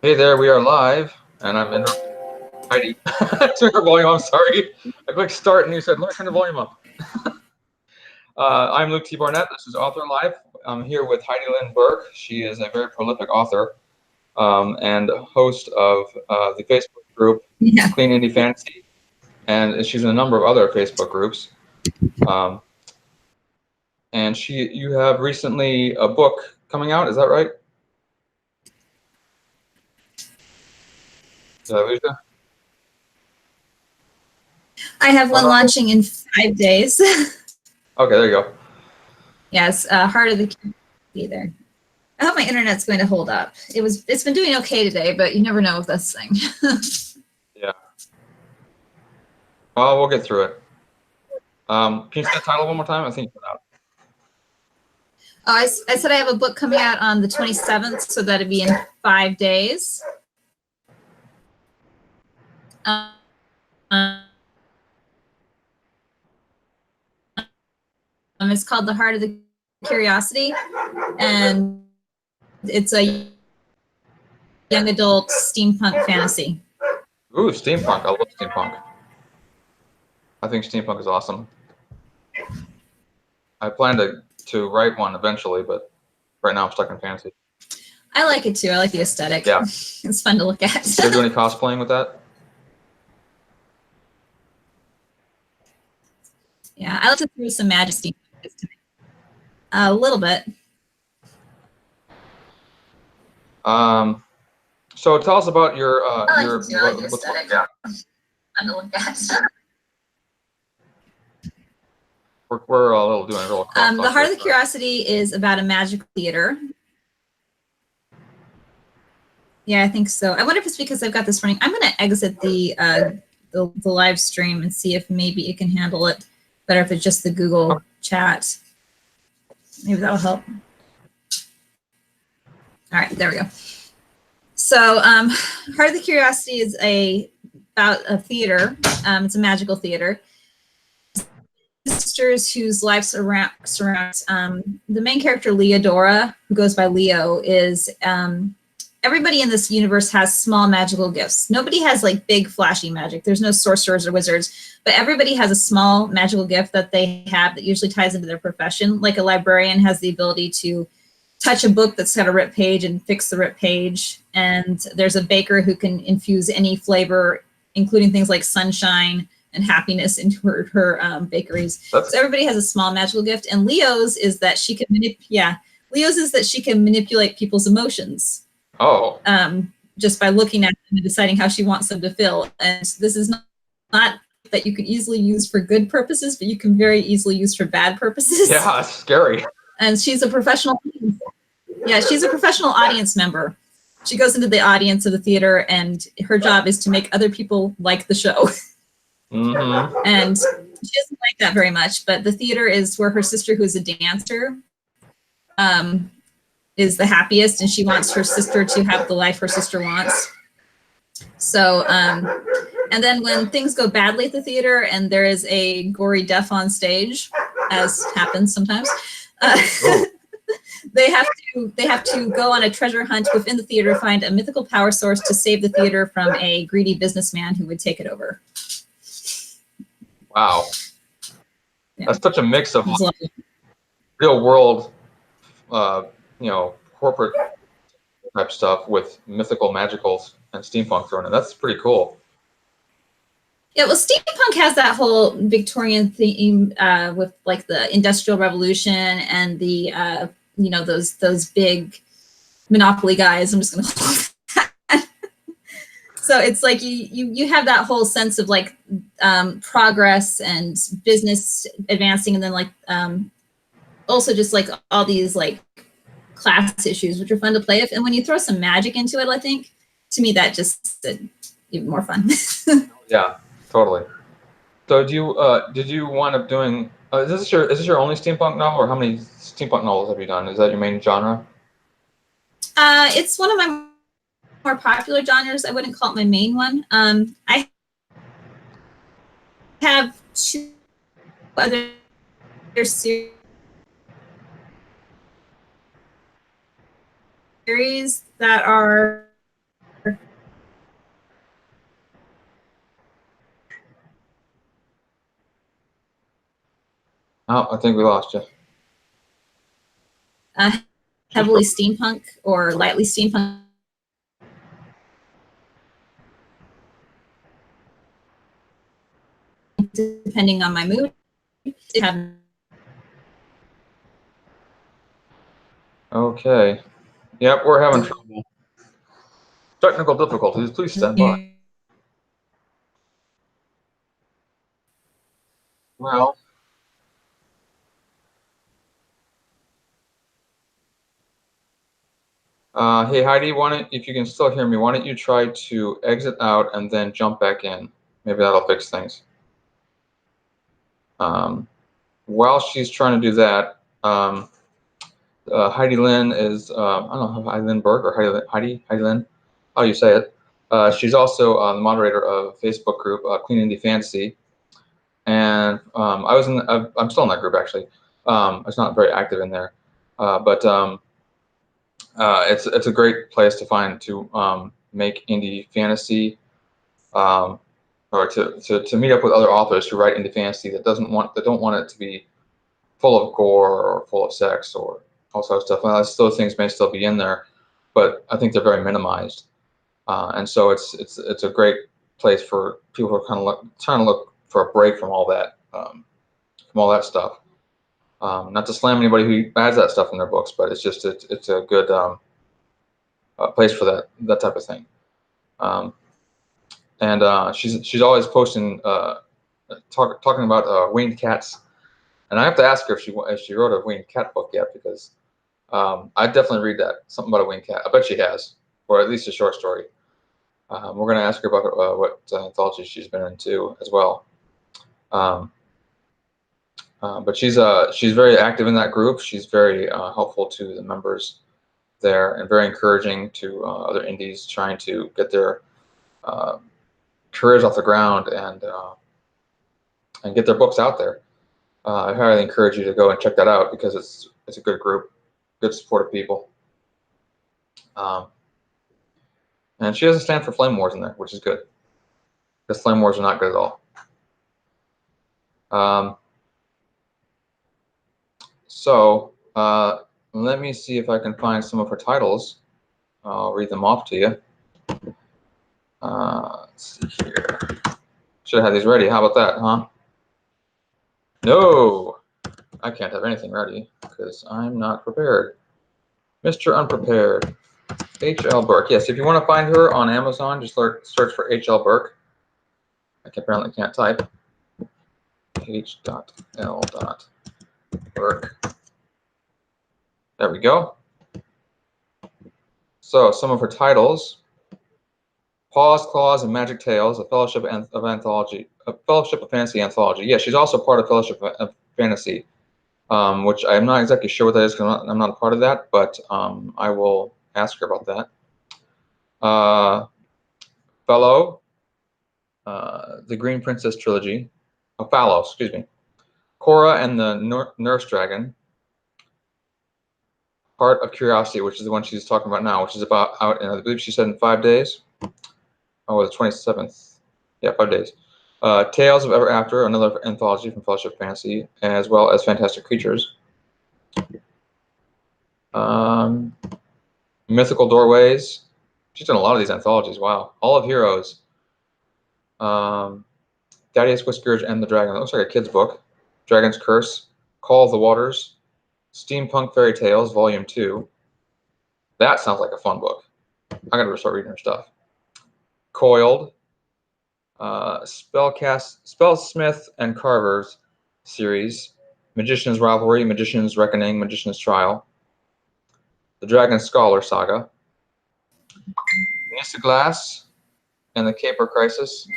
Hey there, we are live, and I'm in Heidi. Turn the volume. I'm sorry. I clicked start, and you said, "Let me turn the volume up." I'm Luke T. Barnett. This is Author Live. I'm here with Heidi Lyn Burke. She is a very prolific author and host of the Facebook group Clean Indie Fantasy, and she's in a number of other Facebook groups. And you have recently a book coming out. Is that right? Did I lose you? I have one launching in 5 days. Okay, there you go. Yes, Heart of the Key there. I hope my internet's going to hold up. It's been doing okay today, but you never know with this thing. Yeah. Well, we'll get through it. Can you say the title one more time? I think you put out. Oh, I said I have a book coming out on the 27th, so that'd be in 5 days. It's called The Heart of the Curiosity, and it's a young adult steampunk fantasy. Ooh, steampunk. I love steampunk. I think steampunk is awesome. I plan to write one eventually, but right now I'm stuck in fantasy. I like it too. I like the aesthetic. Yeah. It's fun to look at. Do you do any cosplaying with that? Yeah, I like to throw some majesty. A little bit. So tell us about your aesthetic. Yeah. Fun to look at. We're a little doing a little cross. The Heart of the Curiosity is about a magical theater. Yeah, I think so. I wonder if it's because I've got this running. I'm going to exit the live stream and see if maybe it can handle it better if it's just the Google chat. Maybe that'll help. All right, there we go. So Heart of the Curiosity is about a theater. It's a magical theater. Sisters whose lives surround the main character, Leodora, who goes by Leo, is everybody in this universe has small magical gifts. Nobody has like big flashy magic. There's no sorcerers or wizards, but everybody has a small magical gift that they have that usually ties into their profession. Like a librarian has the ability to touch a book that's got a ripped page and fix the ripped page. And there's a baker who can infuse any flavor, including things like sunshine and happiness, into her bakeries. So everybody has a small magical gift. And Leo's is that she can manipulate people's emotions. Oh. Just by looking at them and deciding how she wants them to feel. And this is not that you could easily use for good purposes, but you can very easily use for bad purposes. Yeah, that's scary. And she's a professional. Yeah, she's a professional audience member. She goes into the audience of the theater, and her job is to make other people like the show. Mm-hmm. And she doesn't like that very much, but the theater is where her sister, who is a dancer, is the happiest, and she wants her sister to have the life her sister wants. So, and then when things go badly at the theater and there is a gory death on stage, as happens sometimes, they have to go on a treasure hunt within the theater to find a mythical power source to save the theater from a greedy businessman who would take it over. Wow. Yeah. That's such a mix of real world, corporate type stuff with mythical, magicals, and steampunk thrown in. That's pretty cool. Yeah, well, steampunk has that whole Victorian theme with like the Industrial Revolution and the those big monopoly guys. I'm just gonna. So it's like you have that whole sense of like progress and business advancing, and then like also just like all these like class issues, which are fun to play with. And when you throw some magic into it, I think, to me, that just even more fun. Yeah, totally. So did you wind up doing, is this your only steampunk novel, or how many steampunk novels have you done? Is that your main genre? It's one of my more popular genres. I wouldn't call it my main one. I have 2 other series that are Oh, I think we lost you. Heavily steampunk or lightly steampunk. Depending on my mood. Okay. Yep, we're having trouble. Technical difficulties. Please stand by. Well. Hey Heidi, if you can still hear me, why don't you try to exit out and then jump back in? Maybe that'll fix things. While she's trying to do that, Heidi Lyn is, I don't know, Heidi Lyn Burke or Heidi Lyn, how do you say it? She's also the moderator of a Facebook group, Clean Indie Fantasy. And I'm still in that group actually. It's not very active in there, but it's a great place to find to make indie fantasy, or to meet up with other authors who write indie fantasy that don't want it to be full of gore or full of sex or all sorts of stuff. Well, those things may still be in there, but I think they're very minimized, and so it's a great place for people who are kind of trying to look for a break from all that stuff. Not to slam anybody who adds that stuff in their books, but it's a good place for that type of thing. And she's always posting talking about winged cats, and I have to ask her if she wrote a winged cat book yet, because I'd definitely read that, something about a winged cat. I bet she has, or at least a short story. We're going to ask her about what anthology she's been into as well. But she's very active in that group. She's very helpful to the members there and very encouraging to other indies trying to get their careers off the ground and get their books out there. I highly encourage you to go and check that out, because it's a good group, good supportive people. And she doesn't stand for flame wars in there, which is good, because flame wars are not good at all. So let me see if I can find some of her titles. I'll read them off to you. Let's see here. Should have had these ready. How about that, huh? No, I can't have anything ready because I'm not prepared. Mr. Unprepared. H.L. Burke. Yes, if you want to find her on Amazon, just search for H.L. Burke. I apparently can't type. H.L. Burke. There we go. So some of her titles: Paws, Claws, and Magic Tales, a Fellowship of Fantasy anthology. Yeah, she's also part of Fellowship of Fantasy, which I'm not exactly sure what that is because I'm not a part of that, but I will ask her about that. Fellow, the Green Princess trilogy. Oh, Fallow, excuse me. Cora and the Nurse Dragon. Heart of Curiosity, which is the one she's talking about now, which is about out in, I believe she said, in 5 days. Oh, the 27th. Yeah, 5 days. Tales of Ever After, another anthology from Fellowship of Fantasy, as well as Fantastic Creatures. Mythical Doorways. She's done a lot of these anthologies. Wow. All of Heroes. Thaddeus Whiskers and the Dragon. That looks like a kid's book. Dragon's Curse. Call of the Waters. Steampunk Fairy Tales, Volume 2. That sounds like a fun book. I'm going to start reading her stuff. Coiled. Spellsmith and Carvers series. Magician's Rivalry, Magician's Reckoning, Magician's Trial. The Dragon Scholar Saga. Nissa Glass and the Caper Crisis.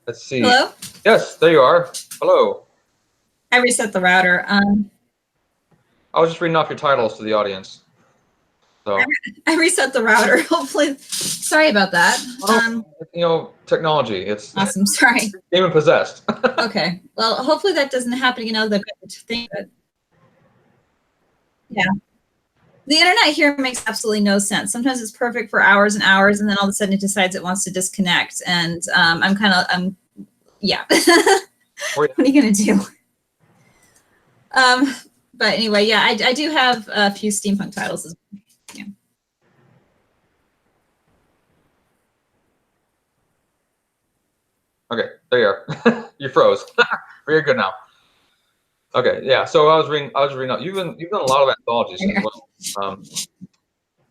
Let's see. Hello? Yes, there you are. Hello. I reset the router. I was just reading off your titles to the audience. So I reset the router. Hopefully, sorry about that. Technology. It's awesome. Sorry. Demon possessed. Okay. Well, hopefully that doesn't happen again. Thing, but yeah. The internet here makes absolutely no sense. Sometimes it's perfect for hours and hours, and then all of a sudden it decides it wants to disconnect. And yeah. What are you gonna do? But anyway, yeah, I do have a few steampunk titles as well. Yeah. Okay, there you are. You froze. Very good now. Okay, yeah. So I was reading. You've done a lot of anthologies as well.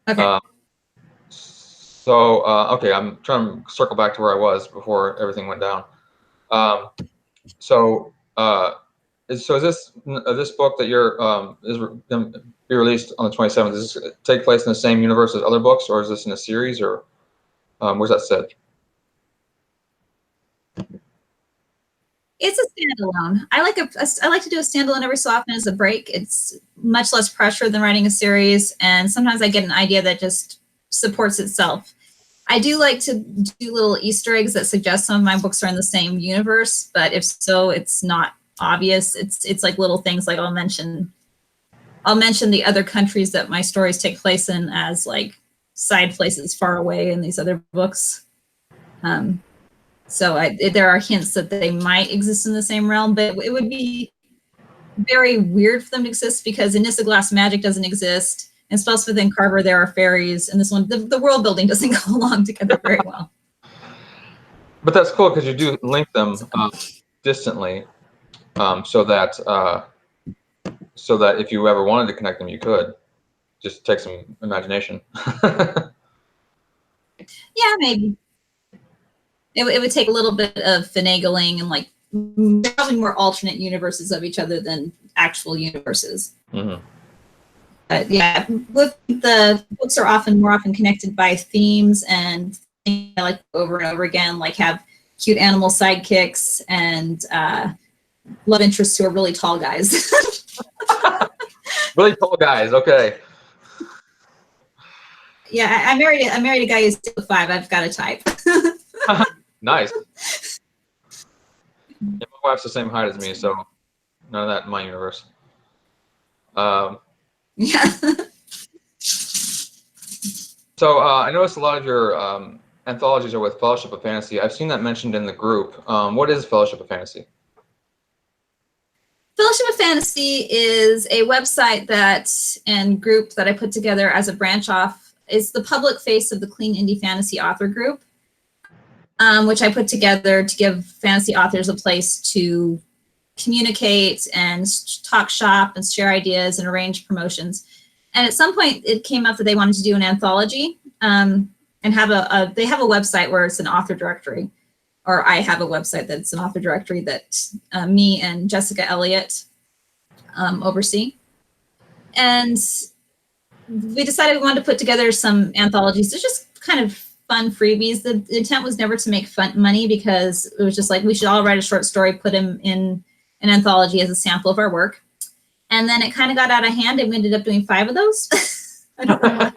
Okay. Okay, I'm trying to circle back to where I was before everything went down. Is this book that is going to be released on the 27th? Does this take place in the same universe as other books, or is this in a series, or where's that set? It's a standalone. I like to do a standalone every so often as a break. It's much less pressure than writing a series, and sometimes I get an idea that just supports itself. I do like to do little Easter eggs that suggest some of my books are in the same universe, but if so, it's not obvious. It's like little things like I'll mention the other countries that my stories take place in as like side places far away in these other books. So there are hints that they might exist in the same realm, but it would be very weird for them to exist because in Glass magic doesn't exist. And Spellsmith and Carver, there are fairies, and this one, the world building doesn't go along together very well. But that's cool because you do link them distantly, so that if you ever wanted to connect them, you could. Just take some imagination. Yeah, maybe. It would take a little bit of finagling and like probably more alternate universes of each other than actual universes. Mm-hmm. But yeah, the books are more often connected by themes and things I like over and over again, like have cute animal sidekicks and love interests who are really tall guys. Really tall guys, okay. Yeah, I married a guy who's 6'5". I've got a type. Nice. Yeah, my wife's the same height as me, so none of that in my universe. Yeah. So I noticed a lot of your anthologies are with Fellowship of Fantasy. I've seen that mentioned in the group. What is Fellowship of Fantasy? Fellowship of Fantasy is a website and group that I put together as a branch off. It's the public face of the Clean Indie Fantasy Author Group, which I put together to give fantasy authors a place to communicate and talk shop and share ideas and arrange promotions. And at some point, it came up that they wanted to do an anthology and they have a website where it's an author directory, or I have a website that's an author directory that me and Jessica Elliott oversee. And we decided we wanted to put together some anthologies. They're just kind of fun freebies. The intent was never to make money because it was just like we should all write a short story, put them in an anthology as a sample of our work. And then it kind of got out of hand and we ended up doing 5 of those. I don't know why.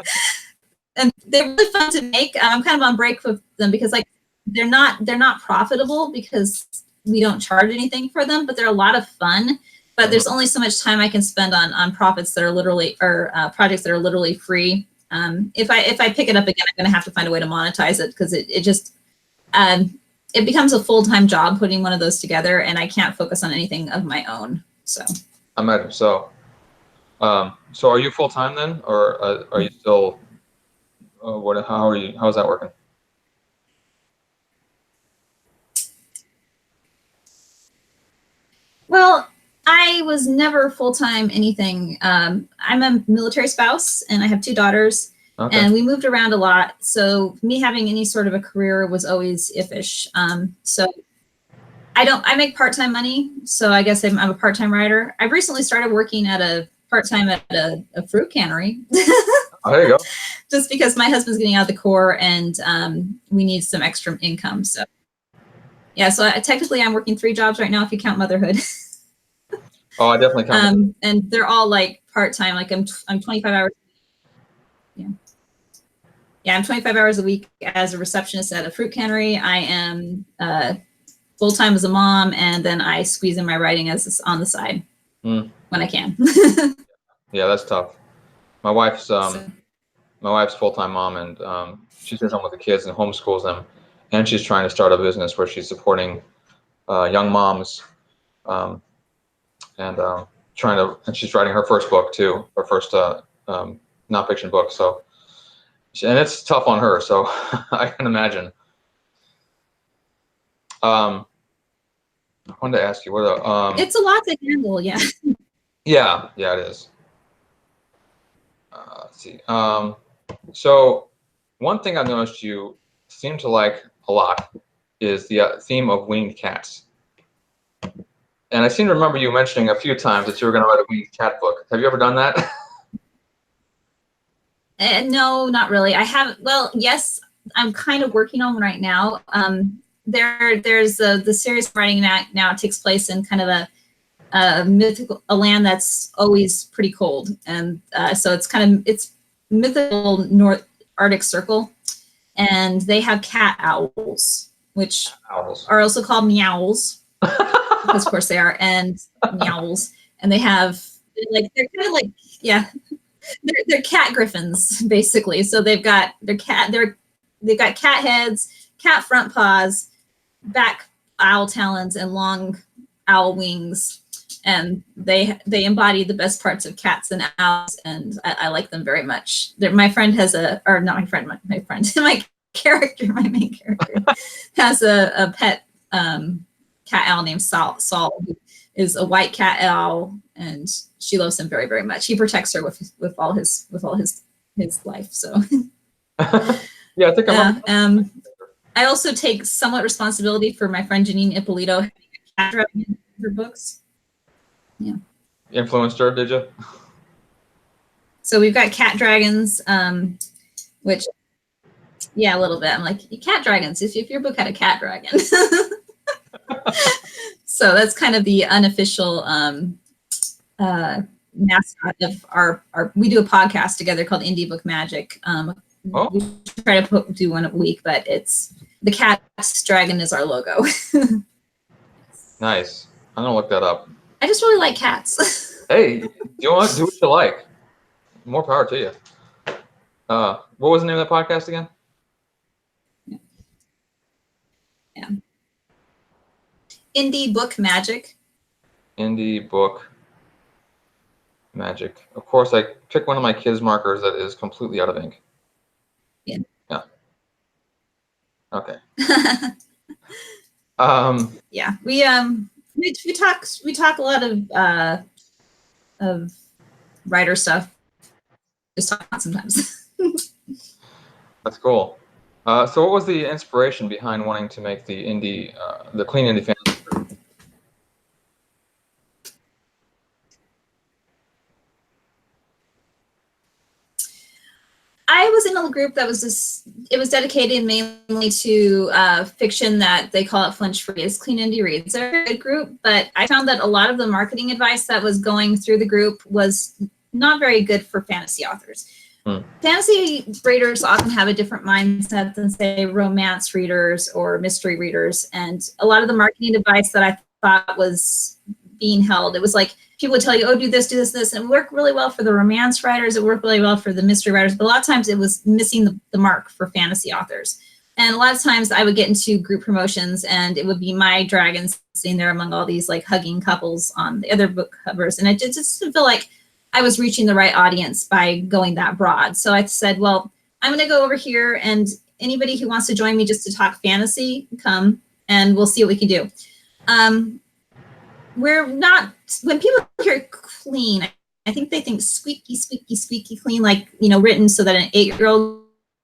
And they're really fun to make. I'm kind of on break with them because like they're not profitable because we don't charge anything for them, but they're a lot of fun. But there's only so much time I can spend on profits that are literally or projects that are literally free. If I pick it up again, I'm going to have to find a way to monetize it because it becomes a full-time job putting one of those together, and I can't focus on anything of my own. So I imagine so. So are you full-time then, or are you still? How are you? How's that working? Well, I was never full-time anything. I'm a military spouse and I have 2 daughters. Okay. And we moved around a lot. So me having any sort of a career was always iffish. So I make part-time money. So I guess I'm a part-time writer. I've recently started working part-time at a fruit cannery. Oh, there you go. Just because my husband's getting out of the Corps and we need some extra income. So yeah, so technically I'm working 3 jobs right now if you count motherhood. Oh, I definitely count. And they're all like part-time. Like I'm 25 hours. Yeah, I'm 25 hours a week as a receptionist at a fruit cannery. I am full-time as a mom, and then I squeeze in my writing on the side when I can. Yeah, that's tough. My wife's So, my wife's full-time mom, and she stays home with the kids and homeschools them, and she's trying to start a business where she's supporting young moms, um, and and she's writing her first book too, her first nonfiction book. So, and it's tough on her, so I can imagine. I wanted to ask you what it's a lot to handle, yeah. Yeah, it is. Let's see. So one thing I've noticed you seem to like a lot is the theme of winged cats. And I seem to remember you mentioning a few times that you were going to write a winged cat book. Have you ever done that? No, not really. I haven't. Well, yes, I'm kind of working on one right now. There's the series I'm writing now takes place in kind of a land that's always pretty cold, and so it's mythical North Arctic Circle, and they have cat owls, which are also called meows, because of course they are, and meows, and they're kind of like yeah. They're cat griffins, basically. So they've got cat heads, cat front paws, back owl talons, and long owl wings. And they embody the best parts of cats and owls, and I like them very much. My friend has my main character has a pet cat owl named Saul, who is a white cat owl, and she loves him very, very much. He protects her with all his life. So yeah, I think I also take somewhat responsibility for my friend Janine Ippolito having a cat dragon in her books. Yeah. Influenced her, did you? So we've got cat dragons, which, yeah, a little bit. I'm like, cat dragons, if your book had a cat dragon. So that's kind of the unofficial mascot of our we do a podcast together called Indie Book Magic. We try to do one a week, but it's the cat dragon is our logo. Nice. I'm gonna look that up. I just really like cats. Hey, you want to do what you like? More power to you. What was the name of that podcast again? Yeah. Indie Book Magic. Indie Book Magic. Of course, I picked one of my kids' markers that is completely out of ink. Yeah. Yeah. Okay. Yeah, we talk a lot of writer stuff. Just talk sometimes. That's cool. So what was the inspiration behind wanting to make the Clean Indie Fantasy group? I was in a group that was it was dedicated mainly to fiction that they call it flinch free. It's Clean Indie Reads. They're a good group, but I found that a lot of the marketing advice that was going through the group was not very good for fantasy authors. Fantasy readers often have a different mindset than, say, romance readers or mystery readers. And a lot of the marketing advice that I thought was being held, it was like people would tell you, oh, do this, this. And it worked really well for the romance writers. It worked really well for the mystery writers. But a lot of times it was missing the mark for fantasy authors. And a lot of times I would get into group promotions and it would be my dragons sitting there among all these like hugging couples on the other book covers. And it just didn't feel like I was reaching the right audience by going that broad. So I said, well, I'm going to go over here, and anybody who wants to join me just to talk fantasy, come, and we'll see what we can do. We're not, when people hear clean, I think they think squeaky, squeaky, squeaky clean, like, written so that an 8-year-old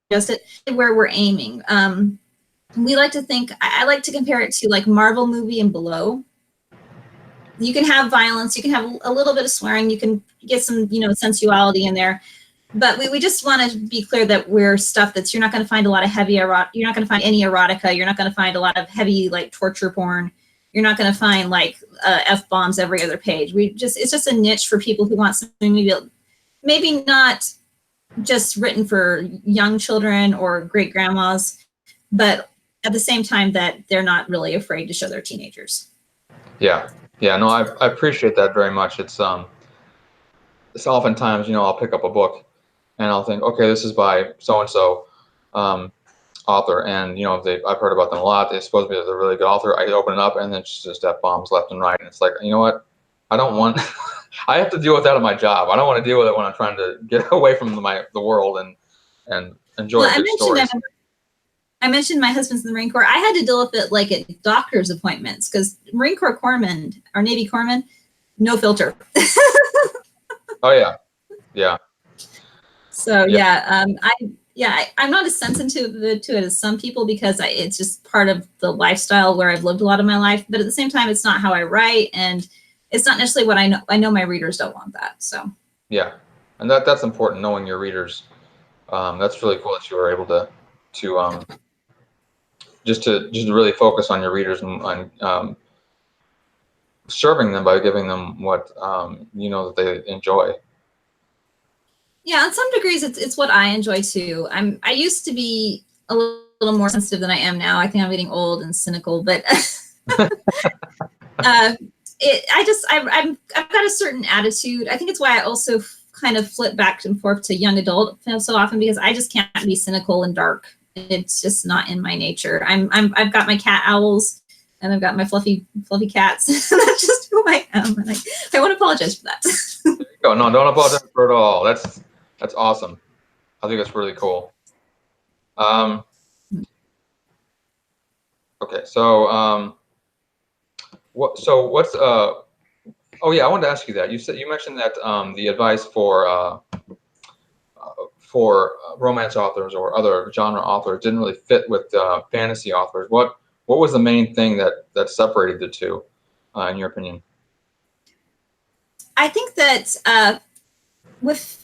does it, where we're aiming. We like to think, I like to compare it to like Marvel movie and below. You can have violence, you can have a little bit of swearing, you can get some, sensuality in there. But we just want to be clear that we're stuff that's, you're not going to find a lot of heavy you're not going to find any erotica, you're not going to find a lot of heavy like torture porn, you're not going to find like F-bombs every other page. It's just a niche for people who want something maybe not just written for young children or great grandmas, but at the same time that they're not really afraid to show their teenagers. Yeah, no, I appreciate that very much. It's oftentimes, I'll pick up a book and I'll think, okay, this is by so and so author, and you know, I've heard about them a lot. They're supposed to be a really good author. I open it up, and then it's just F-bombs left and right, and it's like, you know what? I don't want. I have to deal with that in my job. I don't want to deal with it when I'm trying to get away from the world and enjoy good stories. I mentioned my husband's in the Marine Corps. I had to deal with it like at doctor's appointments because Marine Corps corpsmen or Navy corpsmen, no filter. Oh yeah, yeah. So I'm not as sensitive to it as some people because it's just part of the lifestyle where I've lived a lot of my life. But at the same time, it's not how I write, and it's not necessarily what I know. I know my readers don't want that. So yeah, and that's important, knowing your readers. That's really cool that you were able to just to really focus on your readers and serving them by giving them what you know that they enjoy. Yeah, on some degrees, it's what I enjoy too. I used to be a little more sensitive than I am now. I think I'm getting old and cynical, but I've got a certain attitude. I think it's why I also kind of flip back and forth to young adult so often, because I just can't be cynical and dark. It's just not in my nature. I've got my cat owls, and I've got my fluffy cats. That's just who I am, and I want to apologize for that. There you go. No, don't apologize for it at all. That's awesome. I think that's really cool. Okay, so what's oh yeah, I wanted to ask you that. You mentioned that the advice for romance authors or other genre authors didn't really fit with fantasy authors. What was the main thing that separated the two, in your opinion? I think that with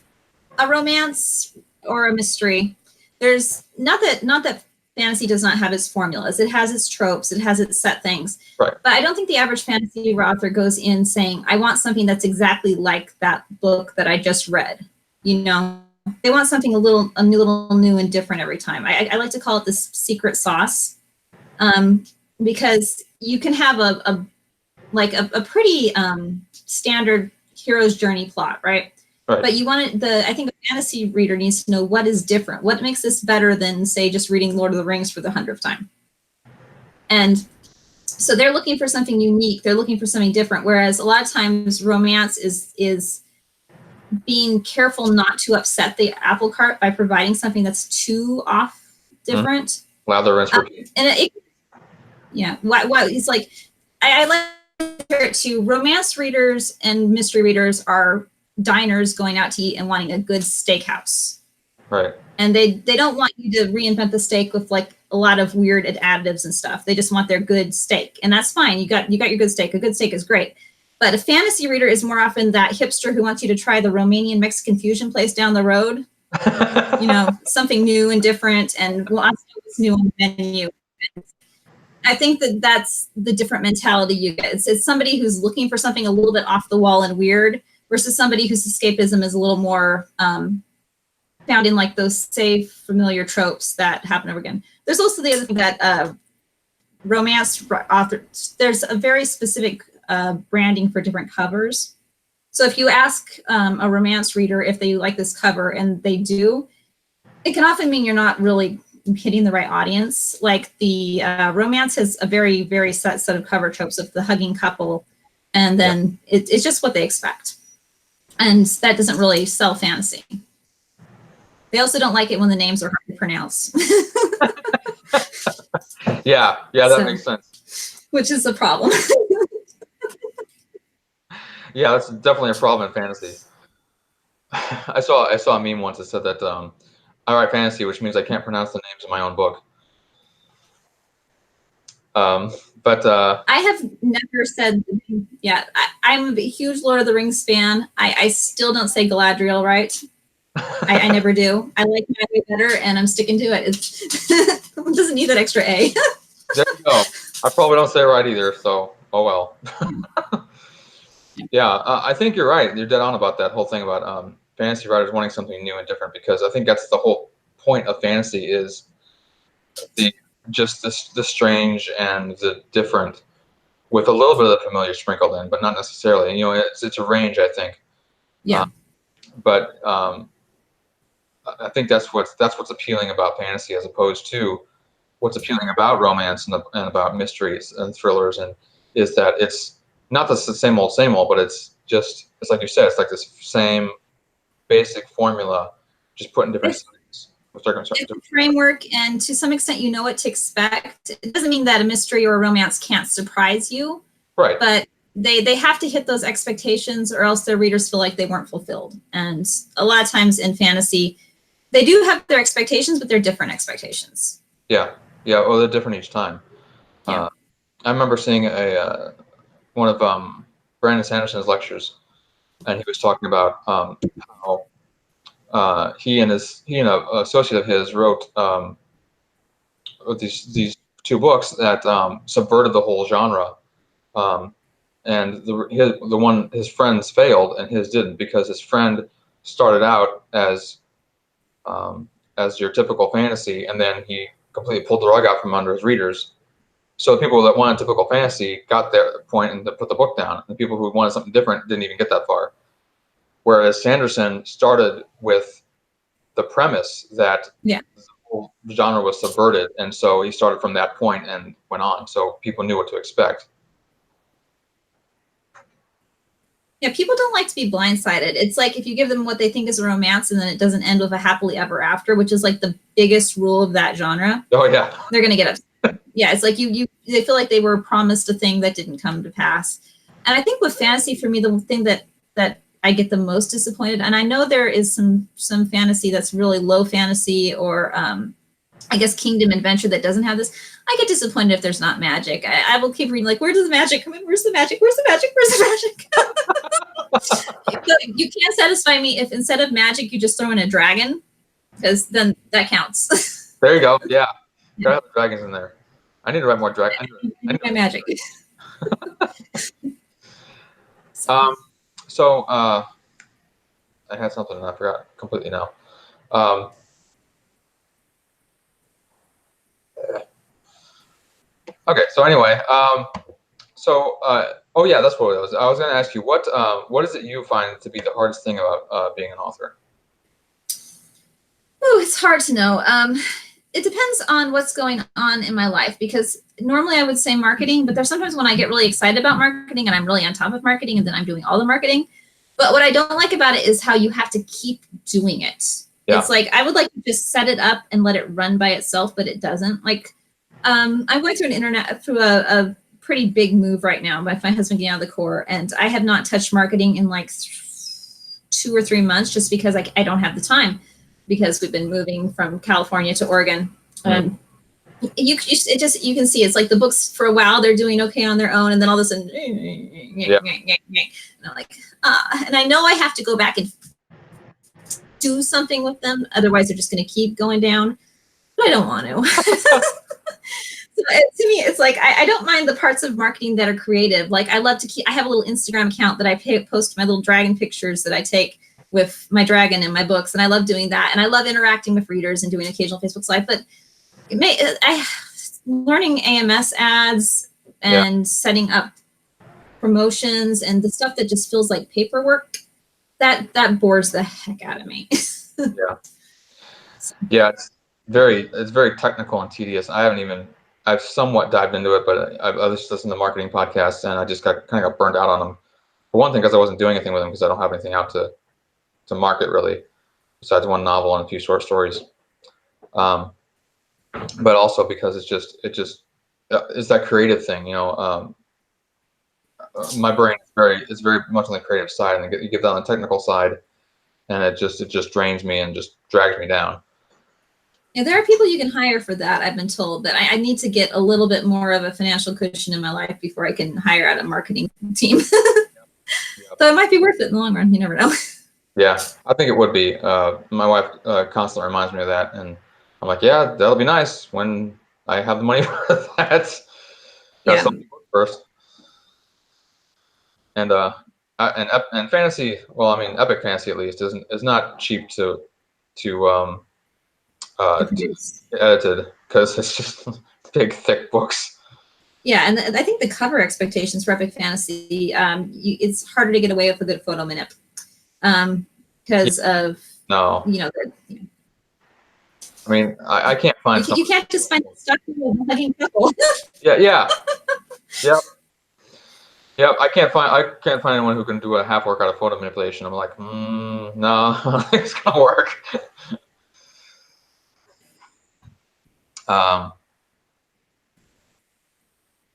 a romance or a mystery, there's not that fantasy does not have its formulas. It has its tropes. It has its set things. Right. But I don't think the average fantasy author goes in saying, I want something that's exactly like that book that I just read. You know, they want something a little new and different every time. I like to call it the secret sauce, because you can have a pretty standard hero's journey plot, right? Right. But I think a fantasy reader needs to know what is different. What makes this better than, say, just reading Lord of the Rings for the 100th time? And so they're looking for something unique. They're looking for something different. Whereas a lot of times romance is being careful not to upset the apple cart by providing something that's too off different. Lather, rinse, repeat. It's like, I like to compare it to romance readers and mystery readers are diners going out to eat and wanting a good steakhouse. Right. And they don't want you to reinvent the steak with like a lot of weird additives and stuff. They just want their good steak. And that's fine. You got your good steak. A good steak is great. But a fantasy reader is more often that hipster who wants you to try the Romanian Mexican fusion place down the road. You know, something new and different and wants to know what's new on the menu. I think that's the different mentality you get. It's somebody who's looking for something a little bit off the wall and weird versus somebody whose escapism is a little more found in like those safe, familiar tropes that happen over again. There's also the other thing that romance authors, there's a very specific branding for different covers. So if you ask a romance reader if they like this cover and they do, it can often mean you're not really hitting the right audience. Like the romance has a very, very set of cover tropes of the hugging couple, and then it's just what they expect. And that doesn't really sell fantasy. They also don't like it when the names are hard to pronounce. Yeah, that makes sense. Which is a problem. Yeah, that's definitely a problem in fantasy. I saw a meme once that said that I write fantasy, which means I can't pronounce the names of my own book. But I have never said, I'm a huge Lord of the Rings fan. I still don't say Galadriel right. I never do. I like my way better, and I'm sticking to it. It doesn't need that extra A. There you go. I probably don't say it right either, so oh well. Yeah, I think you're right. You're dead on about that whole thing about fantasy writers wanting something new and different, because I think that's the whole point of fantasy is the strange and the different, with a little bit of the familiar sprinkled in, but not necessarily. You know, it's a range, I think. Yeah. But I think that's what's appealing about fantasy as opposed to what's appealing about romance and about mysteries and thrillers, and is that it's not the same old, but it's like you said, it's like this same basic formula, just put in different settings. It's a framework, and to some extent, you know what to expect. It doesn't mean that a mystery or a romance can't surprise you, right? But they have to hit those expectations, or else their readers feel like they weren't fulfilled. And a lot of times in fantasy, they do have their expectations, but they're different expectations. Yeah. Well, they're different each time. Yeah. I remember seeing one of Brandon Sanderson's lectures, and he was talking about how he and an associate of his wrote these two books that subverted the whole genre, and his friends failed and his didn't, because his friend started out as your typical fantasy, and then he completely pulled the rug out from under his readers. So the people that wanted typical fantasy got their point and put the book down. And the people who wanted something different didn't even get that far. Whereas Sanderson started with the premise that the whole genre was subverted, and so he started from that point and went on, so people knew what to expect. Yeah, people don't like to be blindsided. It's like if you give them what they think is a romance and then it doesn't end with a happily ever after, which is like the biggest rule of that genre. Oh yeah, they're gonna get upset. Yeah, it's like they feel like they were promised a thing that didn't come to pass. And I think with fantasy, for me, the thing that I get the most disappointed, and I know there is some fantasy that's really low fantasy, or I guess kingdom adventure that doesn't have this. I get disappointed if there's not magic. I will keep reading, like, where does the magic come in? Where's the magic? Where's the magic? Where's the magic? You can't satisfy me if instead of magic you just throw in a dragon, because then that counts. There you go. Yeah, gotta have the dragons in there. I need to write more dragons. I need my magic. So I had something and I forgot completely now. Okay, so anyway, oh yeah, that's what it was. I was going to ask you, what is it you find to be the hardest thing about being an author? Oh, it's hard to know. It depends on what's going on in my life, because normally I would say marketing, but there's sometimes when I get really excited about marketing and I'm really on top of marketing and then I'm doing all the marketing. But what I don't like about it is how you have to keep doing it. Yeah. It's like I would like to just set it up and let it run by itself, but it doesn't. Like I'm going through a pretty big move right now by my husband getting out of the Corps, and I have not touched marketing in like 2 or 3 months, just because I don't have the time, because we've been moving from California to Oregon. You can see it's like the books for a while they're doing okay on their own, and then all of a sudden, and I'm like, and I know I have to go back and do something with them, otherwise they're just going to keep going down. But I don't want to. So to me, it's like I don't mind the parts of marketing that are creative. Like I love to I have a little Instagram account that I post my little dragon pictures that I take with my dragon in my books, and I love doing that, and I love interacting with readers and doing occasional Facebook Live. But learning AMS ads and setting up promotions and the stuff that just feels like paperwork, that bores the heck out of me. Yeah, it's very technical and tedious. I've somewhat dived into it, but I've listened to marketing podcasts, and I just kind of got burned out on them. For one thing, because I wasn't doing anything with them, because I don't have anything out to market really, besides one novel and a few short stories. But also because it's that creative thing, you know. My brain is very much on the creative side, and you get that on the technical side, and it just drains me and just drags me down. Yeah, there are people you can hire for that, I've been told, but I need to get a little bit more of a financial cushion in my life before I can hire out a marketing team. So it might be worth it in the long run. You never know. Yeah, I think it would be. My wife constantly reminds me of that, and I'm like, yeah, that'll be nice when I have the money for that. Got something first. And fantasy, well, I mean, epic fantasy at least is not cheap to edited, because it's just big, thick books. Yeah, and I think the cover expectations for epic fantasy, it's harder to get away with a good photo minute, because of I mean, I can't find You can't just find stuck in a hugging couple. Yeah. Yep. Yep. I can't find anyone who can do a half work out of photo manipulation. I'm like, no, I don't think it's gonna work.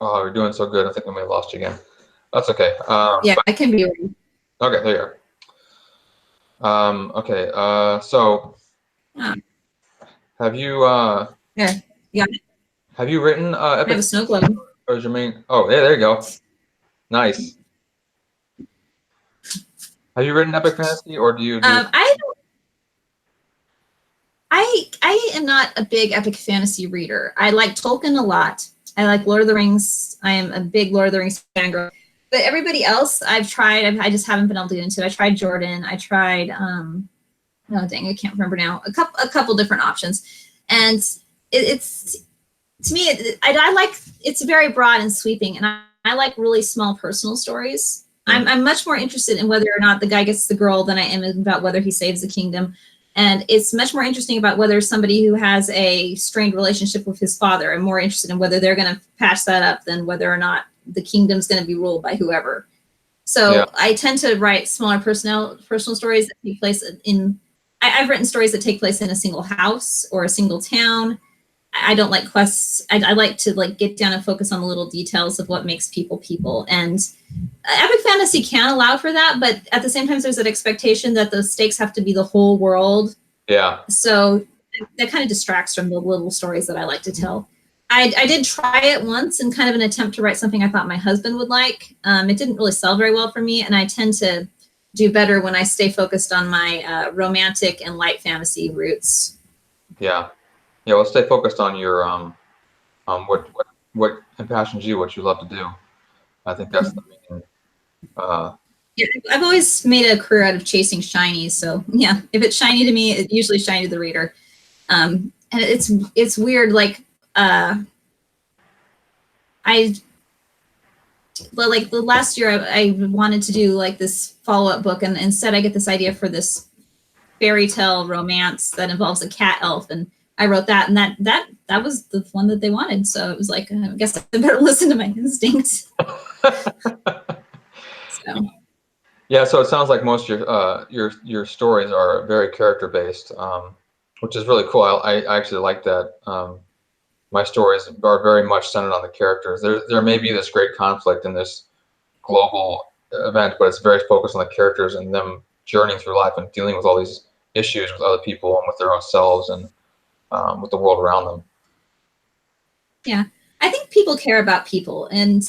Oh, we're doing so good. I think we may have lost you again. That's okay. Yeah, I can be. Okay, there you are. Okay. So, have you Yeah. have you written I have a epic? snow globe. Or is your main? Oh, yeah, there you go. Nice. Have you written epic fantasy, or do you? I am not a big epic fantasy reader. I like Tolkien a lot. I like Lord of the Rings. I am a big Lord of the Rings fangirl. But everybody else I've tried, I just haven't been able to get into. I tried Jordan. I tried oh dang, I can't remember now. A couple different options, and it's to me I like it's very broad and sweeping, and I like really small personal stories. I'm much more interested in whether or not the guy gets the girl than I am about whether he saves the kingdom. And it's much more interesting about whether somebody who has a strained relationship with his father. I'm more interested in whether they're going to patch that up than whether or not the kingdom's going to be ruled by whoever. So I tend to write smaller personal stories that take place in. I've written stories that take place in a single house or a single town. I don't like quests. I like to get down and focus on the little details of what makes people. And epic fantasy can allow for that, but at the same time, there's that expectation that the stakes have to be the whole world. Yeah. So that kind of distracts from the little stories that I like to tell. I did try it once in kind of an attempt to write something I thought my husband would like. It didn't really sell very well for me, and I tend to do better when I stay focused on my romantic and light fantasy roots. Yeah. Yeah, well, stay focused on your what impassions you, what you love to do. I think that's the main. Yeah, I've always made a career out of chasing shinies. So yeah, if it's shiny to me, it's usually shiny to the reader. And it's weird. The last year I wanted to do this follow-up book, and instead I get this idea for this fairy tale romance that involves a cat elf, and I wrote that, and that was the one that they wanted. So it was like, I guess I better listen to my instincts. So. Yeah, so it sounds like most of your stories are very character based, which is really cool. I actually like that. My stories are very much centered on the characters. There may be this great conflict in this global event, but it's very focused on the characters and them journeying through life and dealing with all these issues with other people and with their own selves and with the world around them. Yeah, I think people care about people, and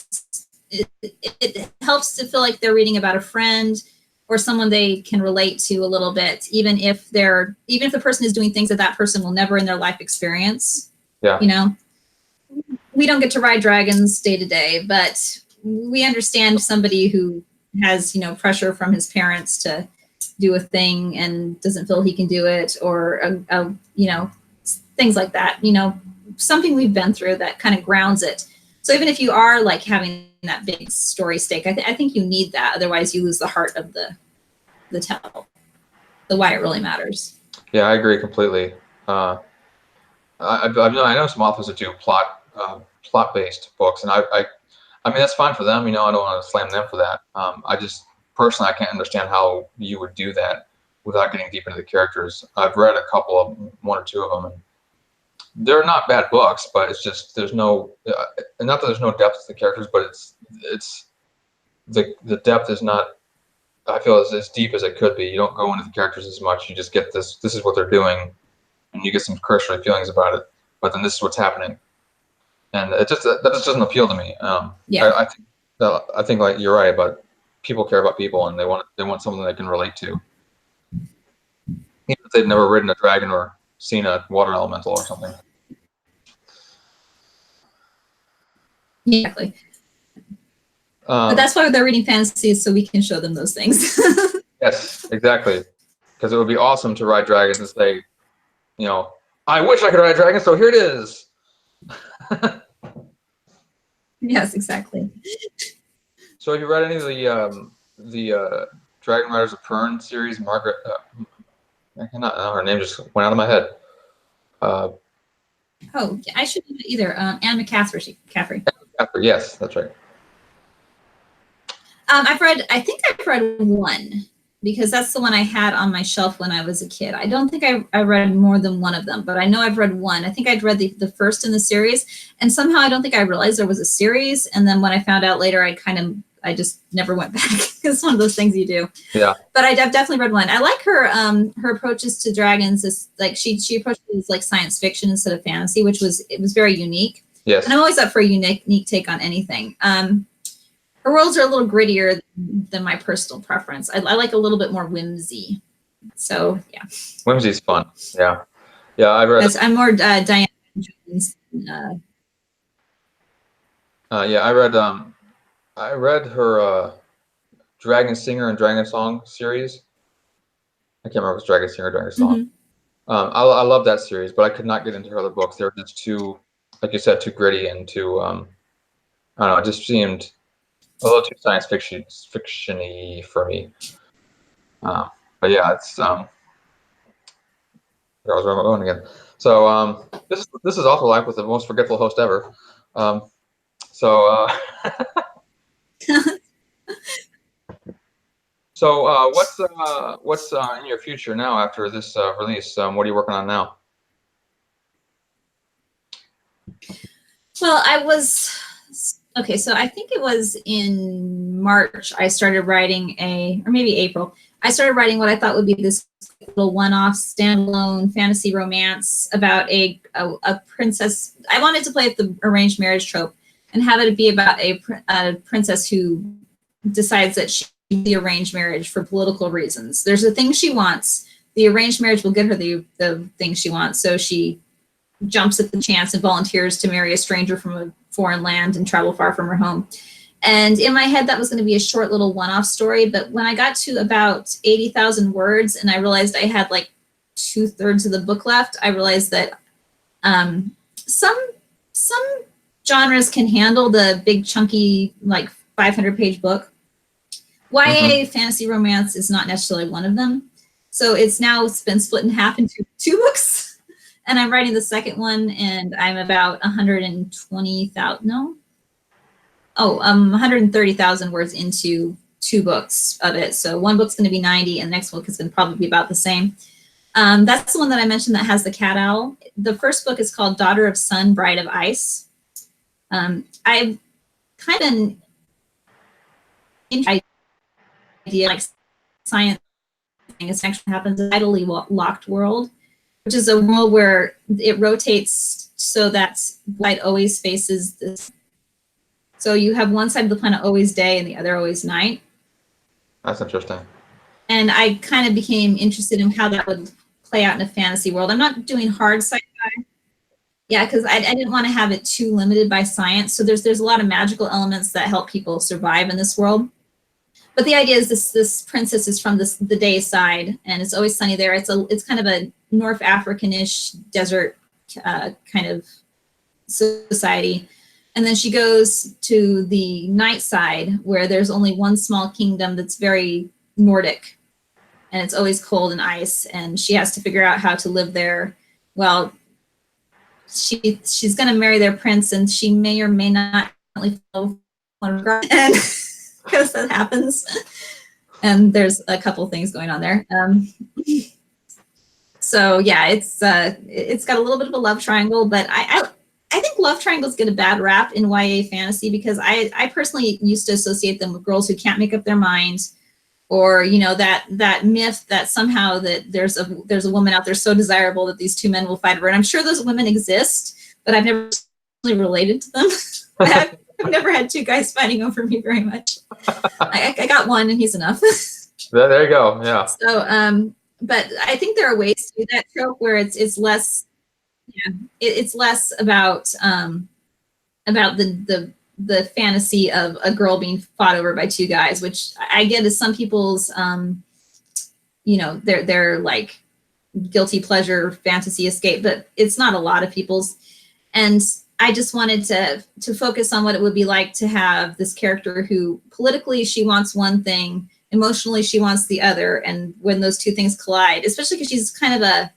it helps to feel like they're reading about a friend or someone they can relate to a little bit, even if the person is doing things that person will never in their life experience. Yeah. You know, we don't get to ride dragons day to day, but we understand somebody who has, pressure from his parents to do a thing and doesn't feel he can do it, or, things like that, something we've been through that kind of grounds it. So even if you are having that big story stake, I think you need that. Otherwise you lose the heart of the tell, the why it really matters. Yeah, I agree completely. I know some authors that do plot-based books, and I mean, that's fine for them. I don't want to slam them for that. I just personally, I can't understand how you would do that without getting deep into the characters. I've read one or two of them, and they're not bad books, but it's just there's no, not that there's no depth to the characters, but it's the depth is not, I feel, as deep as it could be. You don't go into the characters as much. You just get this is what they're doing, and you get some cursory feelings about it. But then this is what's happening, and that just doesn't appeal to me. Yeah. I think like you're right, but people care about people, and they want something they can relate to, even if they've never ridden a dragon or seen a water elemental or something. Exactly. But that's why they're reading fantasy, so we can show them those things. Yes, exactly. Because it would be awesome to ride dragons and say, I wish I could ride dragons, so here it is. Yes, exactly. So have you read any of the Dragon Riders of Pern series? Margaret, her name just went out of my head. Oh, I shouldn't know either. Anne McCaffrey. Yes, that's right. I think I've read one, because that's the one I had on my shelf when I was a kid. I don't think I read more than one of them, but I know I've read one. I think I'd read the first in the series, and somehow I don't think I realized there was a series. And then when I found out later, I just never went back. It's one of those things you do. Yeah. But I've definitely read one. I like her approaches to dragons. Is like she approaches it as like science fiction instead of fantasy, which was very unique. Yes. And I'm always up for a unique take on anything. Her worlds are a little grittier than my personal preference. I like a little bit more whimsy. So yeah. Whimsy's fun. Yeah. Yeah, I read. I'm more Diana Jones. Yeah, I read her Dragon Singer and Dragon Song series. I can't remember if it's Dragon Singer or Dragon Song. I love that series, but I could not get into her other books. They were just too, like you said, too gritty and too, I don't know, it just seemed a little too science fiction-y for me. But yeah, it's I was going again. So this is Author Life with the most forgetful host ever. So what's in your future now after this release? What are you working on now? Well, okay, so I think it was in March I started writing or maybe April. I started writing what I thought would be this little one-off standalone fantasy romance about a princess. I wanted to play with the arranged marriage trope and have it be about a princess who decides that she needs the arranged marriage for political reasons. There's a thing she wants. The arranged marriage will get her the thing she wants. So she jumps at the chance and volunteers to marry a stranger from a foreign land and travel far from her home. And in my head, that was going to be a short little one-off story. But when I got to about 80,000 words and I realized I had like 2/3 of the book left, I realized that some genres can handle the big chunky like 500-page book. YA fantasy romance is not necessarily one of them. So it's been split in half into 2 books. And I'm writing the second one, and I'm about 130,000 words into 2 books of it. So one book's going to be 90, and the next book is going to probably be about the same. That's the one that I mentioned that has the cat owl. The first book is called Daughter of Sun, Bride of Ice. I've kind of idea like science thing. It actually happens in a tidally locked world, which is a world where it rotates so that light always faces this. So you have one side of the planet always day and the other always night. That's interesting. And I kind of became interested in how that would play out in a fantasy world. I'm not doing hard sci-fi. Yeah, because I didn't want to have it too limited by science. So there's a lot of magical elements that help people survive in this world. But the idea is this princess is from the day side, and it's always sunny there. It's kind of a North African-ish desert kind of society. And then she goes to the night side where there's only one small kingdom that's very Nordic, and it's always cold and ice, and she has to figure out how to live there. Well, she's going to marry their prince, and she may or may not follow one of her, and because that happens. And there's a couple things going on there. So yeah, it's got a little bit of a love triangle, but I think love triangles get a bad rap in YA fantasy because I personally used to associate them with girls who can't make up their mind, or that myth that somehow that there's a woman out there so desirable that these 2 men will fight over. And I'm sure those women exist, but I've never really related to them. I've never had 2 guys fighting over me very much. I got one, and he's enough. There you go. Yeah. So, but I think there are ways to do that trope where it's less, it's less about the fantasy of a girl being fought over by 2 guys, which I get is some people's, they're like guilty pleasure fantasy escape, but it's not a lot of people's. And I just wanted to focus on what it would be like to have this character who politically she wants one thing, emotionally she wants the other, and when those 2 things collide, especially because she's kind of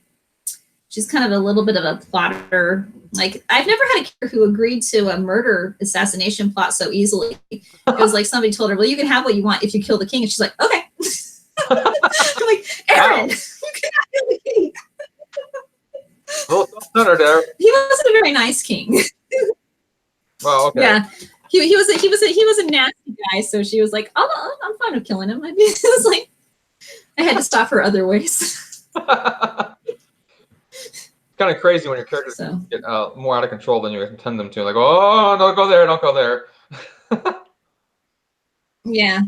she's kind of a little bit of a plotter. Like, I've never had a character who agreed to a murder assassination plot so easily. It was like somebody told her, well, you can have what you want if you kill the king. And she's like, okay. I'm like, Aaron, Wow. you cannot kill the king. A little self-centered there. He wasn't a very nice king. Well, okay. Yeah. He was a nasty guy, so she was like, oh, I'm fine with killing him. I mean, it was like, I had to stop her other ways. Kind of crazy when your characters So. get more out of control than you intend them to. Like, oh, don't go there, don't go there. Yeah.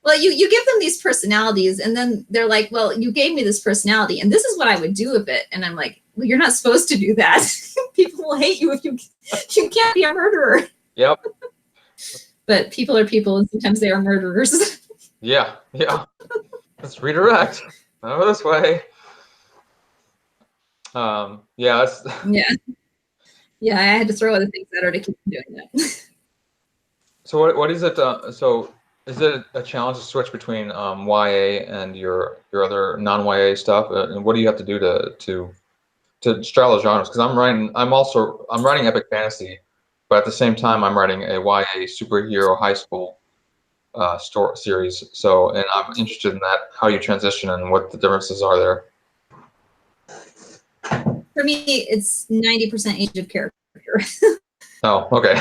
Well, you give them these personalities, and then they're like, well, you gave me this personality, and this is what I would do with it. And I'm like, well, you're not supposed to do that. People will hate you if you can't be a murderer. Yep. But people are people, and sometimes they are murderers. Yeah. Let's redirect. Over this way. Yeah, that's. Yeah. I had to throw other things at her to keep doing that. So what is it? So is it a challenge to switch between YA and your other non-YA stuff? And what do you have to do to straddle genres? Because I'm writing epic fantasy, but at the same time I'm writing a YA superhero high school story series. So, and I'm interested in that, how you transition and what the differences are there. For me, it's 90% age of character. Oh, okay.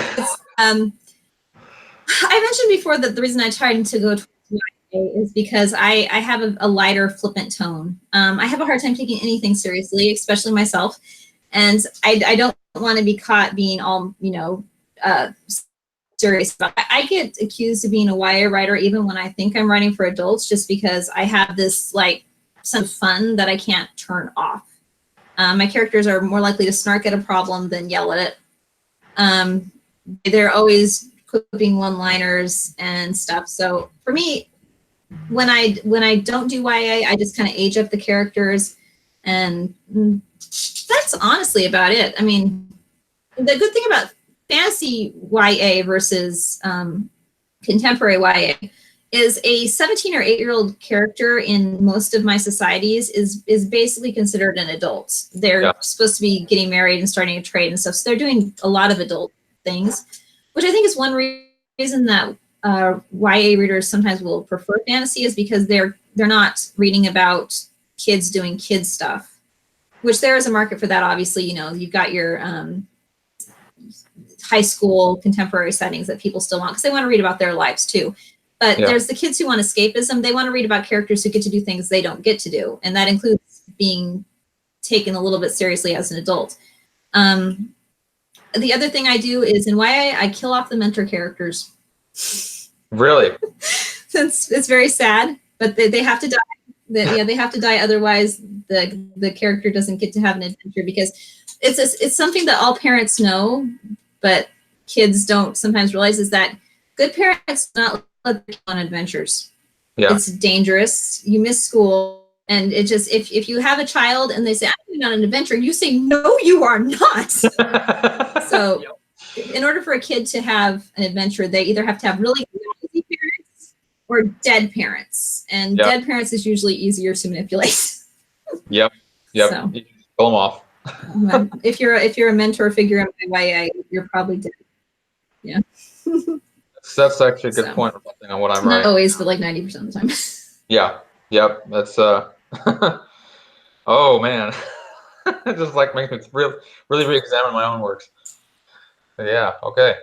I mentioned before that the reason I tried to go towards YA is because I have a lighter, flippant tone. I have a hard time taking anything seriously, especially myself. And I don't want to be caught being all, serious. But I get accused of being a YA writer even when I think I'm writing for adults, just because I have this like some fun that I can't turn off. My characters are more likely to snark at a problem than yell at it. They're always quipping one-liners and stuff. So for me, when I don't do YA, I just kind of age up the characters, and that's honestly about it. I mean, the good thing about fantasy YA versus contemporary YA is a 17 or 8-year-old character in most of my societies is basically considered an adult. They're supposed to be getting married and starting a trade and stuff. So they're doing a lot of adult things, which I think is one reason that YA readers sometimes will prefer fantasy, is because they're not reading about kids doing kid stuff, which there is a market for that. Obviously, you've got your high school contemporary settings that people still want because they want to read about their lives too. But there's the kids who want escapism. They want to read about characters who get to do things they don't get to do. And that includes being taken a little bit seriously as an adult. The other thing I do is in YA, I kill off the mentor characters. Really? Since it's very sad, but they have to die. They have to die. Otherwise, the character doesn't get to have an adventure, because it's something that all parents know, but kids don't sometimes realize, is that good parents do not let them go on adventures. Yeah. It's dangerous. You miss school. And it just, if you have a child and they say, I'm going on an adventure, and you say, no, you are not. So in order for a kid to have an adventure, they either have to have really lazy parents or dead parents. And dead parents is usually easier to manipulate. Yep. So, you pull them off. if you're a mentor figure in my YA, you're probably dead. Yeah. That's actually a good point on what I'm writing. Not always, but like 90% of the time. Yeah. Yep. That's oh man. It just like makes me really re-examine my own works. But yeah, okay.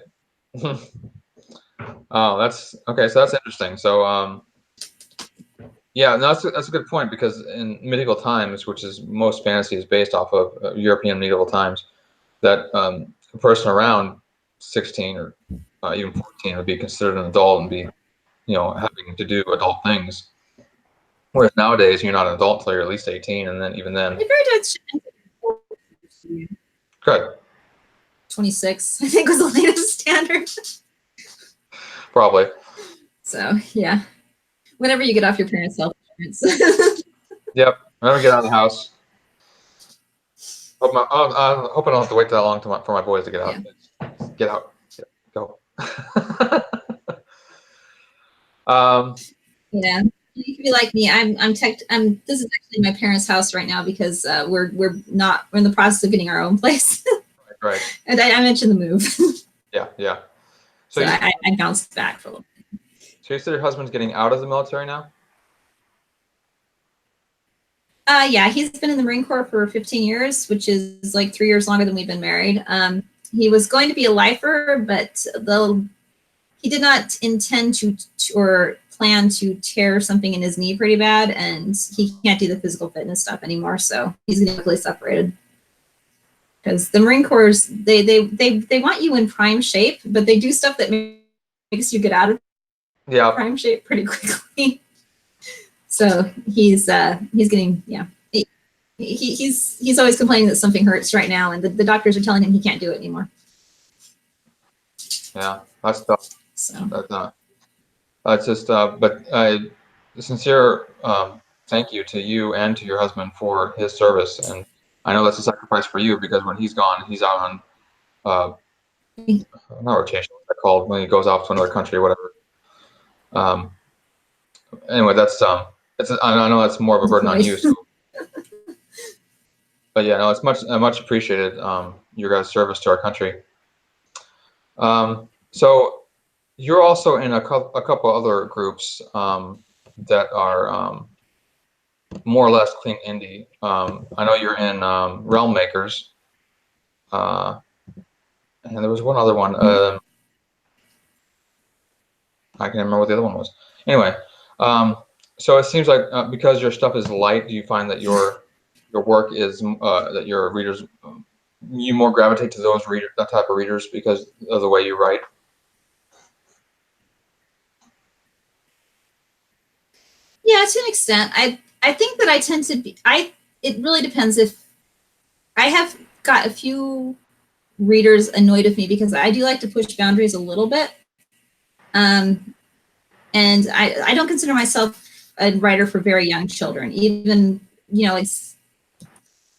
Oh, that's okay. So that's interesting. So yeah, no, that's a good point, because in medieval times, which is most fantasy is based off of European medieval times, that a person around 16 or even 14 would be considered an adult and be, having to do adult things. Whereas nowadays, you're not an adult until you're at least 18, and then even then. Good. 26, I think, was the latest standard. Probably. So yeah, whenever you get off your parents' health insurance. Yep. Whenever I get out of the house. I'm hoping I don't have to wait that long for my boys to get out. Yeah. Get out. Go. Yeah. You can be like me. This is actually my parents' house right now because we're in the process of getting our own place. Right. And I mentioned the move. Yeah. So I bounced back for a little bit. So you said your husband's getting out of the military now? Yeah, he's been in the Marine Corps for 15 years, which is like 3 years longer than we've been married. He was going to be a lifer, but he did not intend to or plan to tear something in his knee pretty bad, and he can't do the physical fitness stuff anymore. So he's going to be separated. Because the Marine Corps, they want you in prime shape, but they do stuff that makes you get out of prime shape pretty quickly. So he's getting he's always complaining that something hurts right now, and the doctors are telling him he can't do it anymore. Yeah, that's tough. So that's not. That's just. But sincere thank you to you and to your husband for his service, and I know that's a sacrifice for you because when he's gone, he's out on not rotation. What's that called when he goes off to another country or whatever. Anyway, that's I know that's more of a burden on you. So. But yeah, no, it's much appreciated. Your guys' service to our country. So you're also in a couple other groups that are more or less clean indie. I know you're in Realm Makers, and there was one other one. I can't remember what the other one was. Anyway, so it seems like because your stuff is light, do you find that your work is that your readers, you more gravitate to that type of readers because of the way you write? Yeah, to an extent. I think that I tend to be. It really depends. If I have got a few readers annoyed with me because I do like to push boundaries a little bit. And I don't consider myself a writer for very young children. Even,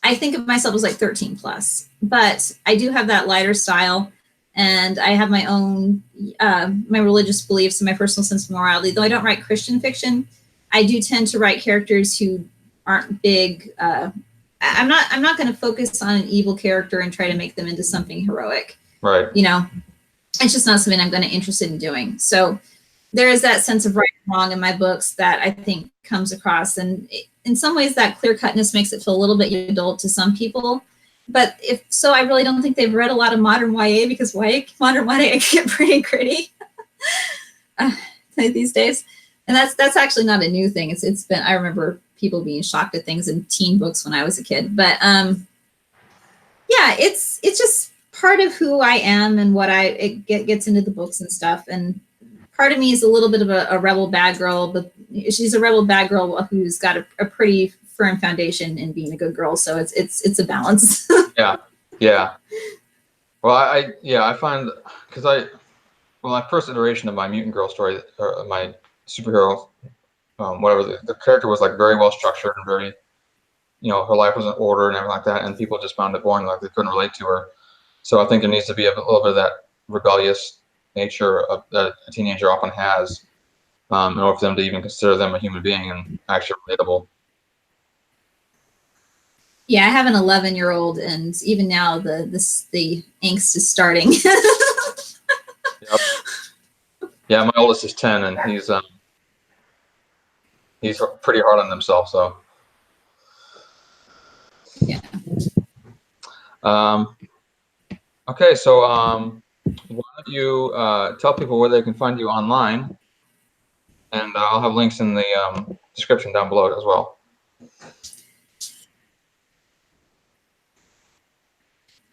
I think of myself as like 13 plus, but I do have that lighter style, and I have my own, my religious beliefs and my personal sense of morality. Though I don't write Christian fiction, I do tend to write characters who aren't big. I'm not going to focus on an evil character and try to make them into something heroic. Right. It's just not something I'm going to interested in doing. So there is that sense of right and wrong in my books that I think comes across. And in some ways that clear-cutness makes it feel a little bit adult to some people. But if so, I really don't think they've read a lot of modern YA, because modern YA can get pretty gritty these days. And that's actually not a new thing. It's been, I remember people being shocked at things in teen books when I was a kid. But yeah, it's just part of who I am and what it gets into the books and stuff. And part of me is a little bit of a rebel bad girl, but she's a rebel bad girl who's got a pretty firm foundation in being a good girl. So it's a balance. Yeah. Well, I find, because my first iteration of my mutant girl story, or my superhero, whatever, the character was like very well structured and very, her life was in order and everything like that, and people just found it boring, like they couldn't relate to her. So I think there needs to be a little bit of that rebellious nature that a teenager often has, in order for them to even consider them a human being and actually relatable. Yeah, I have an 11-year-old, and even now the angst is starting. Yep. Yeah, my oldest is 10, and he's pretty hard on himself. So. Yeah. Okay, so why don't you tell people where they can find you online, and I'll have links in the description down below as well.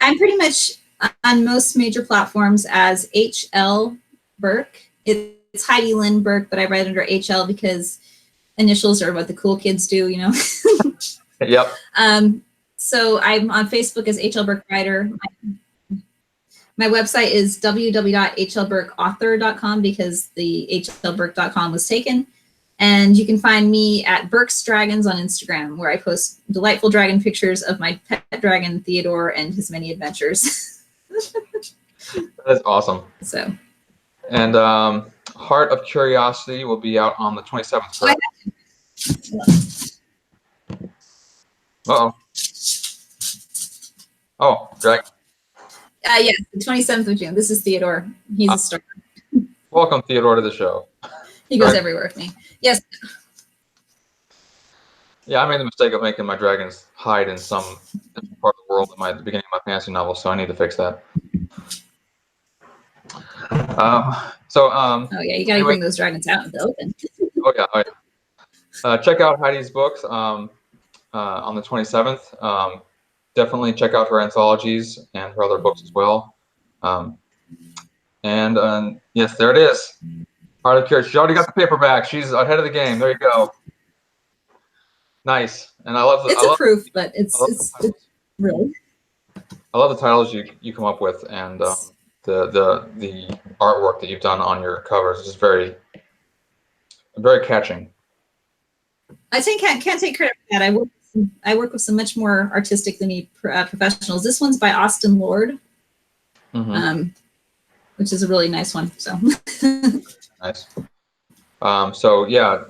I'm pretty much on most major platforms as H.L. Burke. It's Heidi Lyn Burke, but I write under H.L. because initials are what the cool kids do, Yep. So I'm on Facebook as H.L. Burke Writer. My website is www.hlburkeauthor.com because the hlburke.com was taken. And you can find me at Burke's Dragons on Instagram, where I post delightful dragon pictures of my pet dragon, Theodore, and his many adventures. That's awesome. So. And Heart of Curiosity will be out on the 27th. I Uh-oh. Oh, Dragon. Yes, the 27th of June. This is Theodore. He's a star. Welcome, Theodore, to the show. He goes everywhere with me. Yes. Yeah, I made the mistake of making my dragons hide in some different part of the world at the beginning of my fantasy novel, so I need to fix that. Oh yeah, you gotta bring those dragons out in the open. Oh yeah. Check out Heidi's books on the 27th. Definitely check out her anthologies and her other books as well. Yes, there it is. Heart of Cure. She already got the paperback. She's ahead of the game. There you go. Nice. And I love It's proof, but it's really. I love the titles you come up with, and the artwork that you've done on your covers is just very catching. I can't take credit for that. I work with some much more artistic than me professionals. This one's by Austin Lord, which is a really nice one. So nice. So yeah,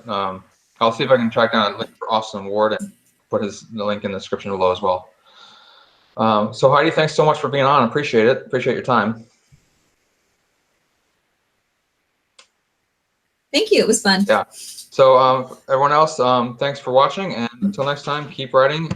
I'll see if I can track down a link for Austin Ward and put the link in the description below as well. So Heidi, thanks so much for being on. Appreciate it. Appreciate your time. Thank you. It was fun. Yeah. So everyone else, thanks for watching, and until next time, keep writing.